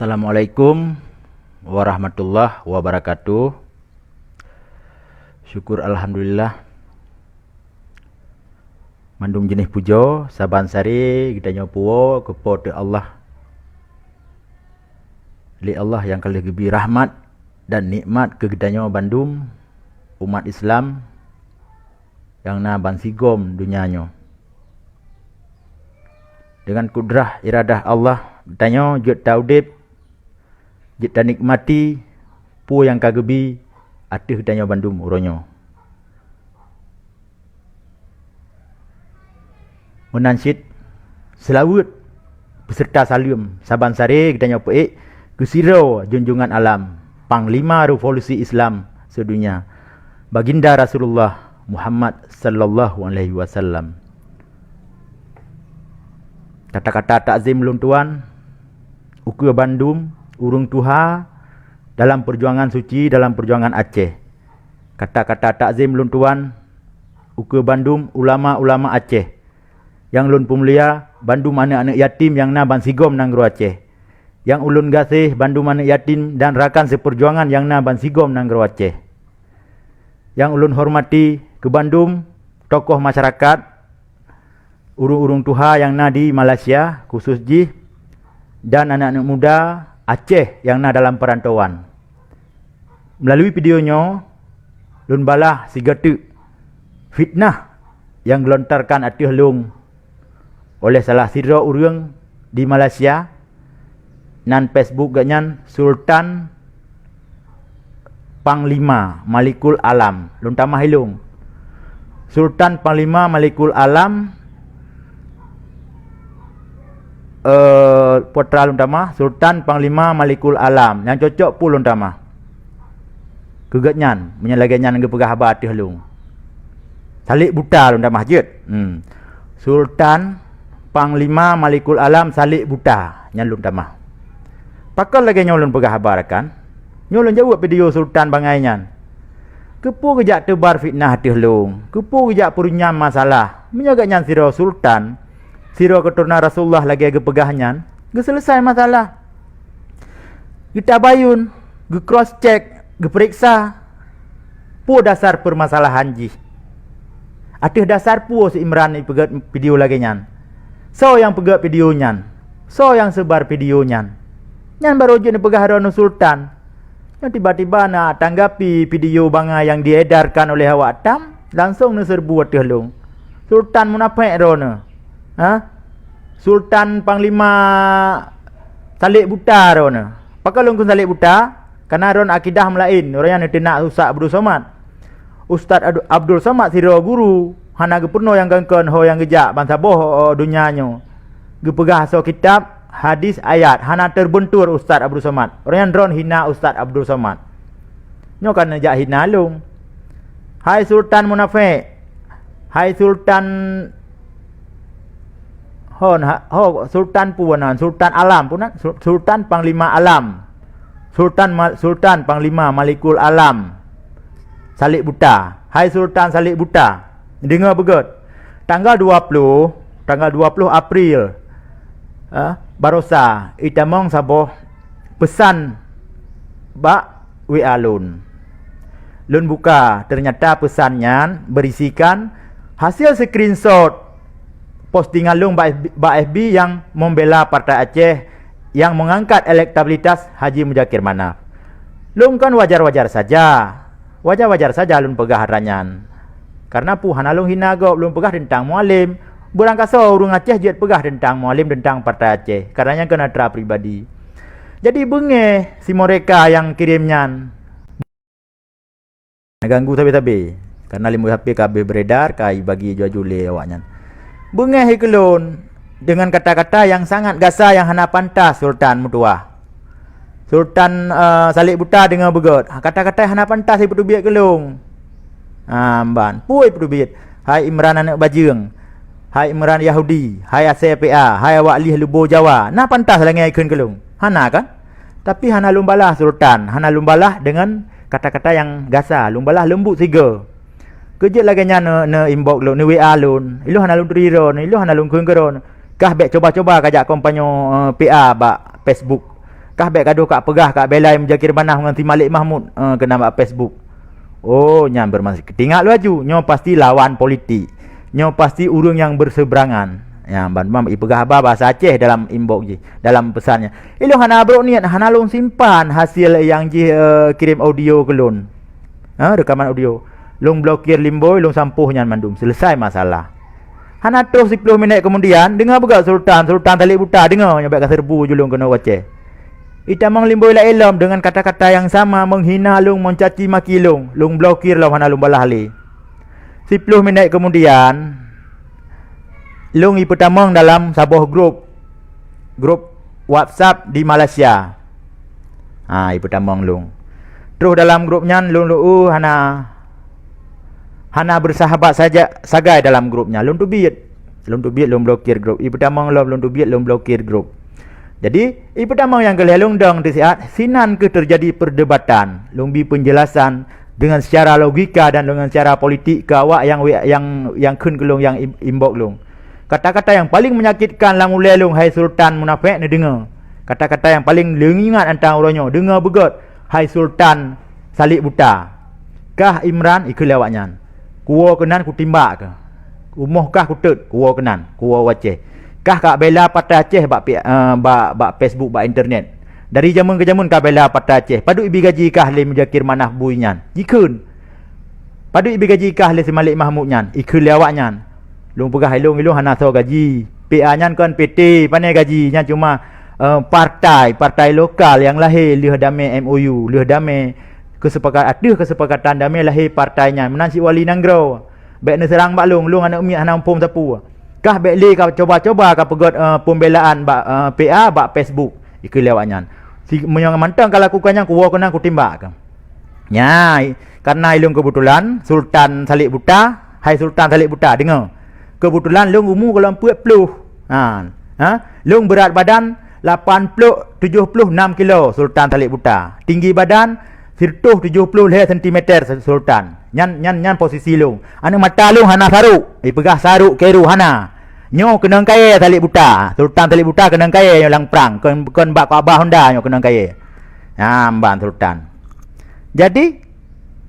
Assalamualaikum warahmatullahi wabarakatuh. Syukur alhamdulillah. Mandung jenis pujo saban sari kita nyopuo kepada Allah. Li Allah yang kali gebi rahmat dan nikmat ke kita Bandung umat Islam yang na bansigom dunianya. Dengan kudrah iradah Allah tanya jet taudib kita nikmati pu yang kagebi atih tanya Bandung uronyo. Menansyid selawat beserta salam saban sare kita nyope kesiro junjungan alam panglima revolusi Islam sedunia baginda Rasulullah Muhammad sallallahu alaihi wasallam. Kata-kata takzim luntuan ukur Bandung urung Tuha dalam perjuangan suci dalam perjuangan Aceh. Kata-kata takzim luntuan ukur Bandung ulama-ulama Aceh yang lun pumulia Bandung anak-anak yatim yang na bansigom nang gro Aceh. Yang ulun gasih Bandung anak yatim dan rakan seperjuangan yang na bansigom nang gro Aceh. Yang ulun hormati ke Bandung tokoh masyarakat urung-urung Tuha yang na di Malaysia khusus ji dan anak-anak muda Aceh yang na dalam perantauan. Melalui videonya lun balah sigatu fitnah yang gelontarkan atih lung oleh salah sira urang di Malaysia nan Facebook ganyan Sultan Panglima Malikul Alam. Lun tamah hilung Sultan Panglima Malikul Alam putra lun tamah Sultan Panglima Malikul Alam yang cocok pun lun tamah kegatnyan menyalaganyan nge pegah habar atih lung salik buta lun tamah jet Sultan Panglima Malikul Alam salik buta nyan lun tamah pakal lagi nyolun pegah habar kan nyolun jawab video Sultan bangaian kepo kejak tebar fitnah atih lung kepo kejak purunyam masalah menyaganyan sira Sultan sira keturunan Rasulullah lagi age pegahnya ge selesai masalah. Kita bayun ge cross check ge periksa pu dasar permasalahan ji. Atih dasar pu si Imran ni pegat video lagi nyan. So yang pegat video nyan. So yang sebar video nyan. Nyan baru je ni pegah Rono Sultan. Yang tiba-tiba nak tanggapi video banga yang diedarkan oleh awak tam langsung ni serbu atih lung. Sultan munafik Rono. Sultan Panglima salik buta rona. Pakal lungkun salik buta karena ron akidah melain orang yang nak Ustaz Abdul Somad. Ustaz Abdul Somad sira guru hana gepurno yang gangkon ho yang gejak bangsa boh dunianyo. Gepegah so kitab hadis ayat hana terbentur Ustaz Abdul Somad. Orang yang ron hina Ustaz Abdul Somad. Nyo kan jak hina lung. Hai Sultan munafik. Hai Sultan Sultan puanan Sultan Alam punan Sultan Panglima Alam Sultan Panglima Malikul Alam salik buta. Hai Sultan salik buta dengar begot tanggal 20 April barosa itamong saboh pesan bak WA lun buka ternyata pesannya berisikan hasil screenshot postingan lung ba FB yang membela Partai Aceh yang mengangkat elektabilitas Haji Mujakir Manaf. Lung kan wajar-wajar saja. Wajar-wajar saja lung pegah haranyan. Karena puhana lung hina go lung pegah tentang mualim. Burang kaso urung Aceh jet pegah tentang mualim tentang Partai Aceh. Karena kena tra pribadi. Jadi benge si mereka yang kirimnya ganggu tabe-tabe. Karena limu HP KB beredar kai bagi jual-jule awaknya. Bengah ikelun dengan kata-kata yang sangat gasa yang hana pantas Sultan mutua. Sultan salik buta dengan begot. Kata-kata hana pantas ipu biat kelung. Amban, pui ipu biat. Hai Imran anak Bajeng. Hai Imran Yahudi, hai ACPA, hai awak lih lubo Jawa. Nah pantas lah ngai ikun kelung. Hana kan? Tapi hana lumbalah Sultan, hana lumbalah dengan kata-kata yang gasa, lumbalah lembut siga. Kejut lagi nya ne inbox lu, ne WA lu. Ilu hana lu triro, ilu hana lu kun keron. Kah bek coba-coba kajak kompanyo PA ba Facebook Kah baik gaduh kak pegah kak belai Mujakir Manah dengan Si Malik Mahmud kena mak Facebook. Oh nyan bermaksud tinggal laju nyo pasti lawan politik. Nyo pasti urang yang berseberangan. Ya ban mam ipegah ba bahasa Aceh dalam inbox je, dalam pesannya. Ilung hana bro niat hana long simpan hasil yang kirim audio ke lun. Rekaman audio. Long blokir Limboy, long sampuh nyan mandum. Selesai masalah. Hana terus 10 minit kemudian dengar juga Sultan Talik Buta dengar nyabak ka serbu julung kena Aceh. Itamang Limboy la elam dengan kata-kata yang sama menghina long, mencaci maki long. Long blokir lah hana long balah li. 10 minit kemudian Long ipetamang dalam sebuah grup WhatsApp di Malaysia. Ipetamang long. Terus dalam grupnya long hana bersahabat saja sagai dalam grupnya. Long tu biat long blokir grup. Ipetamang long tu biat long blokir grup. Jadi ipetamang yang kelih long dang disiat sinan ke terjadi perdebatan. Long bi penjelasan dengan secara logika dan dengan secara politik ke awak yang kun kelong yang inbox long. Kata-kata yang paling menyakitkan lang ulai long hai Sultan munafik ni dengar. Kata-kata yang paling lengingat antara orangnya dengar begot hai Sultan Talik Buta. Kah Imran ikut lawaknya. Kuo kenan ku timbak ke. Umuh kah ku tet kuo kenan, kuo Aceh. Kah kak bela patah Aceh bak Facebook bak internet. Dari zaman ke zaman kak bela patah Aceh. Padu ibi gaji kah le Mujakir Manah buinyan. Ikun. Padu ibi gaji kah le Si Malik Mahmud nyan. Ikut lawaknya. Long pegah ilung hana so gaji. PA nyan kan PT pandai gaji nyan cuma partai lokal yang lahir leh damai MOU, leh damai kesepakatan damai lahir partainya menansi wali nanggro. Baik ne serang bak long anak umi anak pom sapu. Kah baik le ka coba-coba ka pegot pembelaan bak PA bak Facebook. Ikut lewat nyan. Si menyang mantang kalau lakukannya ku kena ku timbak ke. Nya karena ilung kebetulan Sultan Talik Buta, hai Sultan Talik Buta dengar. Kebetulan long umur kalau 40. Long berat badan 76 kilo Sultan Talik Buta. Tinggi badan 170 cm Sultan. Nyan posisi long. Anu mata long hana saruk. Pegah saruk keru hana. Nyo kena kaya Talik Buta. Sultan Talik Buta kena kaya yang perang. Kon bak Abah Honda nyo kena kaya. Mban Sultan. Jadi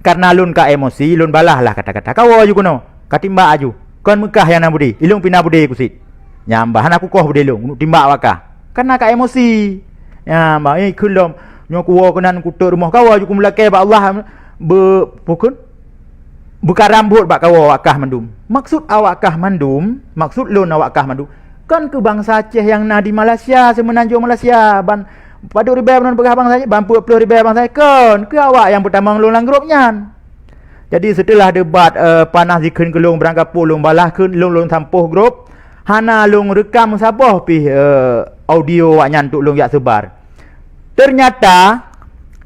karena lun ka emosi, lun balah lah kata-kata. Kau aju kuno. Katimba aju. Kon Mekah yang nak budi, ilung pindah budi kusit. Nyambah hana kukoh budi ilung, timbak wakah. Karena ka emosi. Nyambah kulom nyo kuwo kenan kutuk rumah kau aju kumlakai ba Allah pukun buka rambut bak kau wakah mandum. Maksud awakah mandum, maksud lun awakah mandum. Kan ke bangsa Aceh yang na di Malaysia, semenanjung Malaysia ban padu ribai non pegah bangsa ban 40 ribai bangsa kon. Ke awak yang pertama lun lang grupnya. Jadi setelah debat panas dikeun ke long berangkat long balah keun long sampuh grup hana long rekam sabah pi audio waknya untuk long yak sebar. Ternyata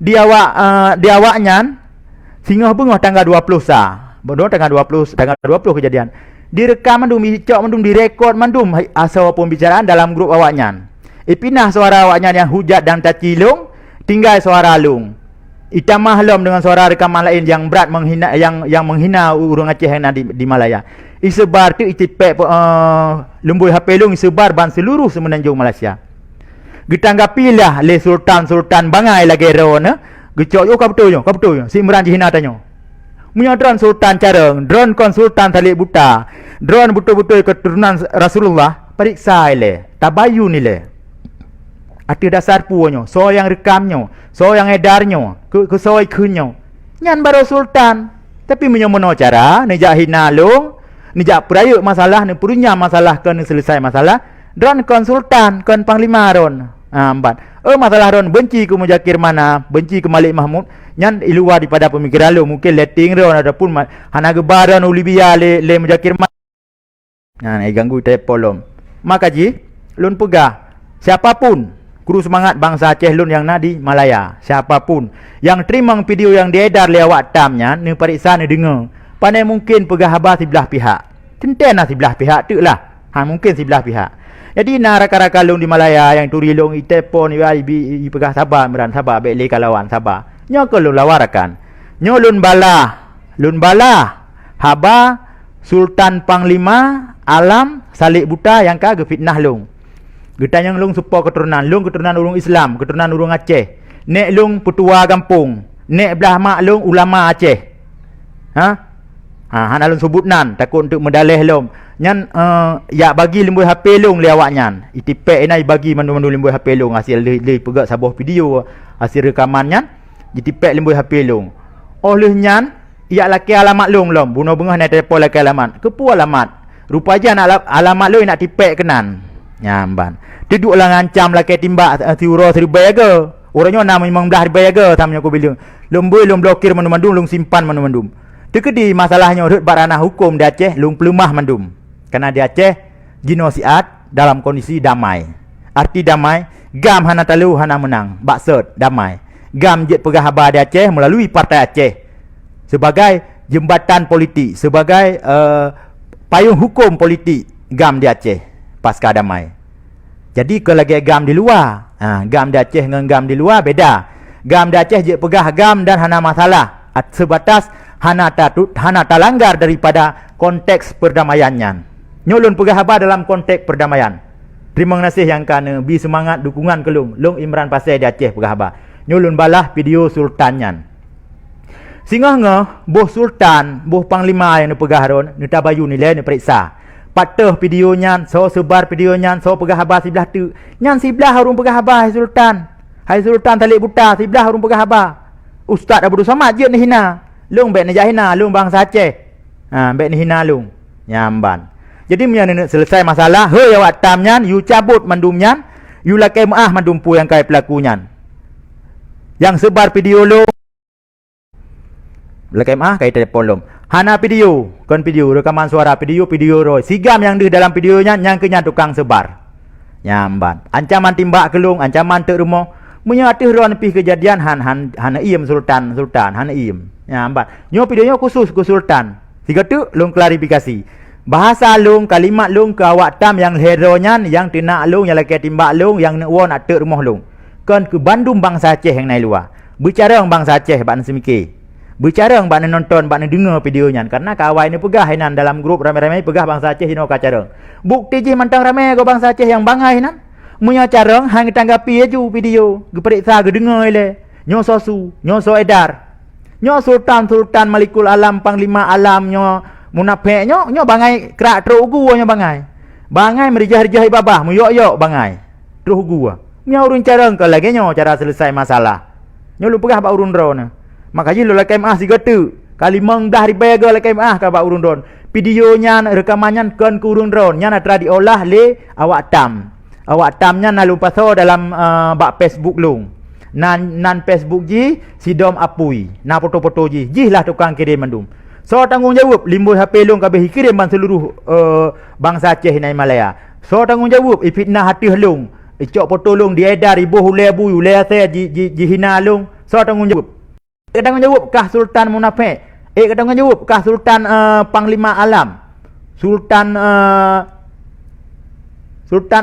di awaknya singgah bengah tanggal 20 sah. Bodoh tanggal 20 kejadian. Direkam mandum icok mandum direkod mandum asal pembicaraan dalam grup awaknya. Ipinah suara awaknya yang hujat dan caci long tinggal suara long. Itamah lom dengan suara rekaman lain yang berat menghina yang menghina urang Aceh yang di Malaya. Isebar tu itipek lembui HP long isebar ban seluruh semenanjung Malaysia. Ditanggapilah le Sultan bangai lagi ron. Gecok yo ka betul yo. Si Imran dihina tanyo. Munya drone Sultan careng, drone kon Sultan Talik Buta. Drone betul-betul keturunan Rasulullah. Periksa le, tabayun ni le. Arti dasar puonyo, so yang rekamnyo, so yang edarnyo, ke so ikunyo. Nyan baru Sultan. Tapi menyomono cara, nejak hina long, nejak perayuk masalah, ne purunya masalah kan selesai masalah. Drone kon Sultan, kon Panglima ron. Ambat. Masalah ron benci ke Mujakir Manah, benci ke Malik Mahmud. Nyan iluar daripada pemikiran lo, mungkin letting ron ataupun hana gebaran ulibia le Mujakir Manah. Nah, ganggu tepolom. Maka ji, lun pegah siapapun kru semangat bangsa Aceh lun yang nadi Malaya, siapapun yang terima video yang diedar lewat tamnya ni periksa ni dengar. Pandai mungkin pegah habah sebelah pihak. Tentena sebelah pihak tu lah. Mungkin sebelah pihak. Jadi na raka-raka lung di Malaya yang turi lung itepon i pegah sabar meran sabar baik le kalawan sabar. Nyo ke lun lawarakan. Nyo lun bala haba Sultan Panglima Alam Talik Buta yang ka fitnah lung. Getanyang lung supo keturunan urung Islam, keturunan urung Aceh. Nek lung petua kampung, nek belah mak lung ulama Aceh. Han alun sebut nan takut untuk medalih lom. Nyan ya bagi limbui HP lung li awak nyan. Itipek inai bagi mandu-mandu limbui HP lung hasil li pegak sabuh video hasil rekaman nyan. Itipek limbui HP lung. Oleh nyan ia laki alamat lung lom. Bunuh bengah naik telefon laki alamat. Kepu alamat. Rupanya nak alamat lung nak tipek kenan. Nyamban. Duduklah ngancam laki timbak tiura seribai aga. Orangnya nak memang belah ribai aga tamnya aku bilang. Lembui lung blokir mandu-mandu lung simpan mandu-mandu. Tekedi masalahnya urut barana hukum di Aceh lung pelemah mandum. Karena di Aceh genosiat dalam kondisi damai. Arti damai, gam hana talu hana menang, baksud damai. Gam jet pegah habar di Aceh melalui Partai Aceh sebagai jembatan politik, sebagai payung hukum politik gam di Aceh pasca damai. Jadi kalau lagi gam di luar, gam di Aceh dengan gam di luar beda. Gam di Aceh jet pegah gam dan hana masalah sebatas hana talanggar daripada konteks perdamaiannya. Nyolun pegah habar dalam konteks perdamaian. Terima kasih yang kana bi semangat dukungan ke Long Imran Pasai di Aceh pegah habar. Nyolun balah video sultannya. Singa ngah boh sultan, boh panglima yang pegah ron, ni tabayu nilai ni periksa. Patah videonya, so sebar videonya, so pegah habar sebelah tu. Nyan sebelah harung pegah habar hai sultan. Hai sultan Talik Buta sebelah harung pegah habar. Ustaz Abdul Samad je ni hina. Long bek ni jahina, long bangsa Aceh. Bek ni hina long. Nyamban. Jadi punya ni selesai masalah, he awak tamnyan, you cabut mandumnyan, you lakai maah mandumpu yang kai pelakunyan. Yang sebar video long. Lakai maah kai telefon long. Hana video, kan video rekaman suara video roy. Sigam yang di dalam videonya yang kenya tukang sebar. Nyamban. Ancaman timbak kelung, ancaman tek rumah. Punya atih ron pi kejadian hana iem sultan hana iem. Nyamban. Nyo videonya khusus ke sultan. Tiga tu long klarifikasi. Bahasa long, kalimat long ke awak tam yang heronya, yang tina long, yang laki timbak long, yang nak won atuk rumah long. Kan ke Bandung bangsa Aceh yang naik luar. Bicara orang bangsa Aceh bak semikir. Bicara orang bak nonton, bak dengar videonya. Karena kawai ni pegah hinan dalam grup ramai-ramai pegah bangsa Aceh hino kacara. Bukti je mantang ramai ke bangsa Aceh yang bangai hinan. Munya cara hang tanggapi aja video, geperiksa ge dengar ile. Nyo sosu, nyo so edar. Nyo sultan Malikul Alam panglima alam nyo munafik nyo bangai kerak teruk gua nyo bangai. Bangai merijah-rijah babah muyok-yok bangai. Terus gua. Nyo urun cara engkau lagi nyo cara selesai masalah. Nyo lu pegah bak urun drone. Makanya lu lakai maah si gatu. Kali meng dah ribaga lakai maah ka bak urun drone. Videonya rekamannya kan ku urun drone. Nya nak diolah le awak tam. Awak tamnya nak lupa so dalam bak Facebook lu. Nan Facebook ji sidom apui. Na foto-foto ji. Ji lah tukang kirim mandum. So tanggungjawab limbul HP lu kabeh kirim ban seluruh bangsa Aceh nai Malaya. So tanggungjawab fitnah hati lu. Icok foto lu diedar ibu hulai bu hulai saya ji hina lu. So tanggungjawab. Tanggungjawab kah sultan munafik? Tanggungjawab kah sultan panglima alam? Sultan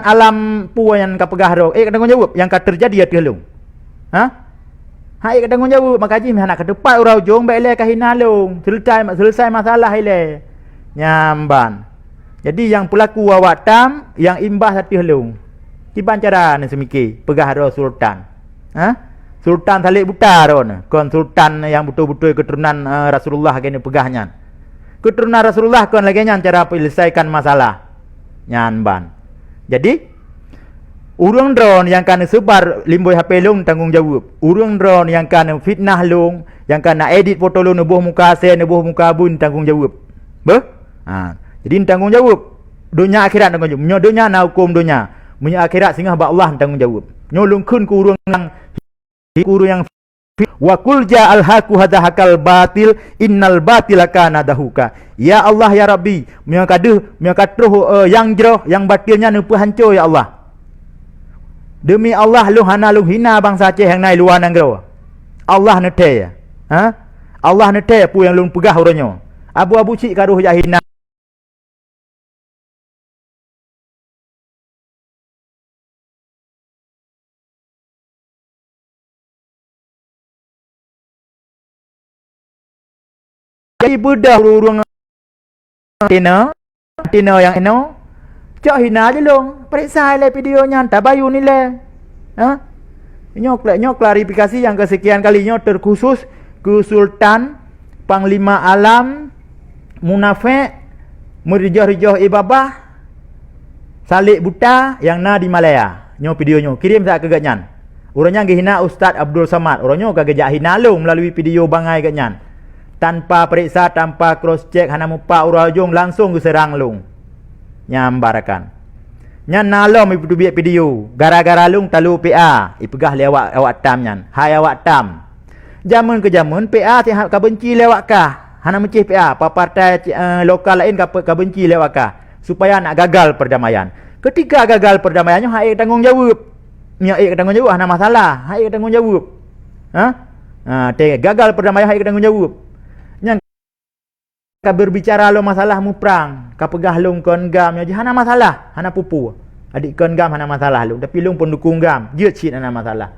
alam puan yang kapegah ro. Tanggungjawab yang terjadi ya lu. Hai tanggungjawab makaji nak ke depan urau jong baik le kahina long. Selesai masalah ile. Nyamban. Jadi yang pelaku awak tam yang imbas hati lu. Kiban cara ni semikir pegah ro sultan. Sultan Talik Buta ron. Kon sultan yang betul-betul keturunan Rasulullah gini pegahnya. Keturunan Rasulullah kon lagi nyan cara menyelesaikan masalah. Nyamban. Jadi urang drone yang kana sebar limboi HP long tanggungjawab. Urang drone yang kana fitnah long, yang kana edit foto long nebuh muka sen, nebuh muka bun tanggungjawab. Jadi tanggungjawab. Dunia akhirat tanggungjawab. Nyo dunia na hukum dunia. Munya akhirat singgah ba Allah tanggungjawab. Nyo lungkun ku urang yang wa qul ja'al haqu hadahakal batil innal batila kana dahuka. Ya Allah ya Rabbi, munya katruh yang jroh yang batilnya neupu hancur ya Allah. Demi Allah lu hana lu hina bangsa Aceh yang naik luar nanggro. Allah nete ya. Allah nete pu yang lu pegah uranyo. Abu-abu cik karuh ya hina. Jadi bedah urung tina yang eno Cak hina je long. Periksa le videonya, tak bayu ni le. Ha? Nyo klarifikasi yang kesekian kalinya terkhusus ke Sultan Panglima Alam Munafik Merijah-rijah Ibabah Salik Buta yang na di Malaya. Nyo videonyo kirim sak ke ganyan. Orangnya hina Ustaz Abdul Samad. Orangnya gejak hina long melalui video bangai ganyan. Tanpa periksa, tanpa cross check, hana mupa urajung langsung ke serang long. Nyambarakan. Nyan nalom ipu biak video. Gara-gara lung talu PA. Ipegah lewat awak tam nyan. Hai awak tam. Jamun ke jamun PA tiap ka benci lewat kah. Hana mencih PA. Apa partai lokal lain ka benci lewat kah. Supaya nak gagal perdamaian. Ketika gagal perdamaiannya hai tanggung jawab. Nyai tanggung jawab hana masalah. Hai tanggung jawab. Ha? Gagal perdamaian hai tanggung jawab. Nyang ka berbicara lo masalah mu perang, ka pegah long kon gam nya hana masalah, hana pupu. Adik kon gam hana masalah long, tapi long pendukung gam, jeut cit hana masalah.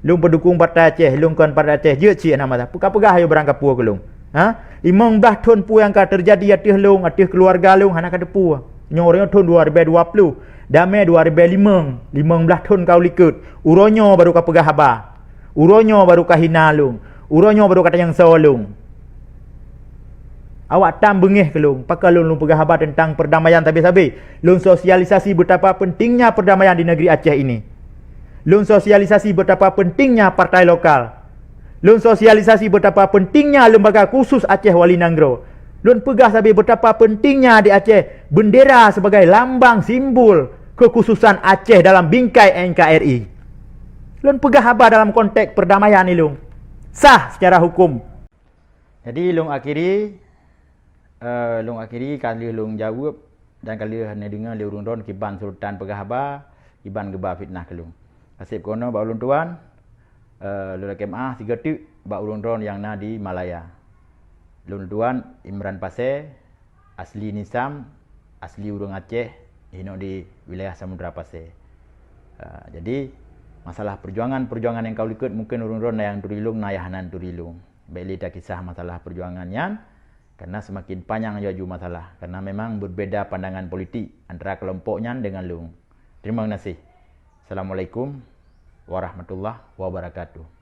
Long pendukung partai Aceh, long kon partai Aceh, jeut cit hana masalah. Ka pegah ayo berang kapu ke long. Ha? 15 tahun pu yang ka terjadi atih long, atih keluarga long hana ka depu. Nyornya tahun 2020, damai 2005, 15 tahun kau likut. Uronyo baru ka pegah haba. Uronyo baru ka hina long. Uronyo baru kata yang solong. Awak tam bengih ke long. Pakai long pegah habar tentang perdamaian habis-habis. Long sosialisasi betapa pentingnya perdamaian di negeri Aceh ini. Long sosialisasi betapa pentingnya partai lokal. Long sosialisasi betapa pentingnya lembaga khusus Aceh Wali Nanggro. Long pegah habis betapa pentingnya di Aceh bendera sebagai lambang simbol kekhususan Aceh dalam bingkai NKRI. Long pegah habar dalam konteks perdamaian ni long. Sah secara hukum. Jadi long akhiri kali long jawab dan kali hanya dengar le urung don kiban Sultan Pegahaba kiban geba fitnah kelung. Asip kono ba ulun tuan lula kemah 3 tik ba urung don yang na di Malaya. Ulun tuan Imran Pasir asli Nisam, asli urung Aceh, hino di wilayah Samudra Pasir. Jadi masalah perjuangan yang kau ikut mungkin urung don yang turilung nayahanan turilung. Baik tak kisah masalah perjuangannya. Karena semakin panjang jaju masalah. Karena memang berbeza pandangan politik antara kelompoknya dengan lung. Terima kasih. Assalamualaikum warahmatullahi wabarakatuh.